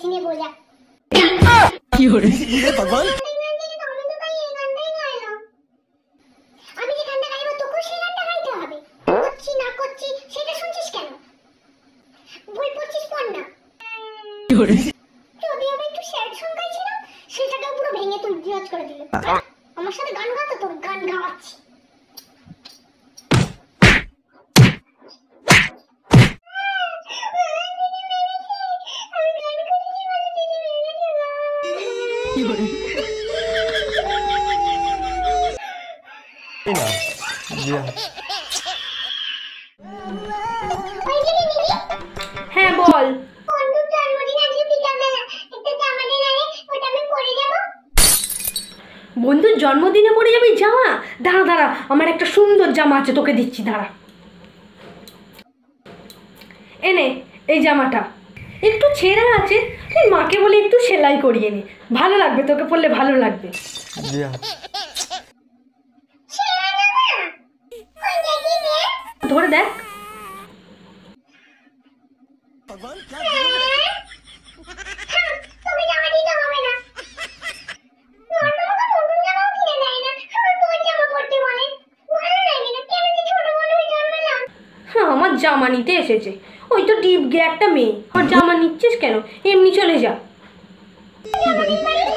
চিনে বোঝা কি হরে ভগবান আমি যে গানটা গাইবো তোকেও সেই গানটা গাইতে হবে। করছি না করছি সেটা শুনছিস কেন? ভুল পড়ছিস পড় না। কি হরে যদি আমি একটু স্যাড সং গাইছিলাম সেটাকেও পুরো ভেঙে তুই জিজ্ঞাজ করে দিলি। আমার সাথে গান গাতো, তোর গান গাওয়াচ্ছি। কি হরে হ্যাঁ বল। বন্ধুর জন্মদিন আজকে বিকালবেলা, একটা জামা দে না রে, ওটা আমি পরে যাব। বন্ধুর জন্মদিনে পরে যাবি জামা? দাঁড়া দাঁড়া, আমার একটা সুন্দর জামা আছে, তোকে দিচ্ছি, দাঁড়া। এনে এই জামাটা একটু ছেঁড়া আছে, তুই মাকে বলে একটু সেলাই করিয়ে নে, ভালো লাগবে, তোকে পরলে ভালো লাগবে। ছেঁড়া জামা? ওই দেখি দে। ধরে দেখ। তোকে জামা দিতে হবে না। নতুন জামাও কিনে দেয় না, তোর জামা পরতে বলে। ভালো লাগে না, কেন যে ছোট বড় হয়ে জন্মালাম। হ্যাঁ, আমার জামা নিতে এসেছে, ওই তো ডিপ গে একটা মেয়ে, আমার জামা নিচ্ছিস কেন? এমনি চলে যা। জামা নিতে পারি না।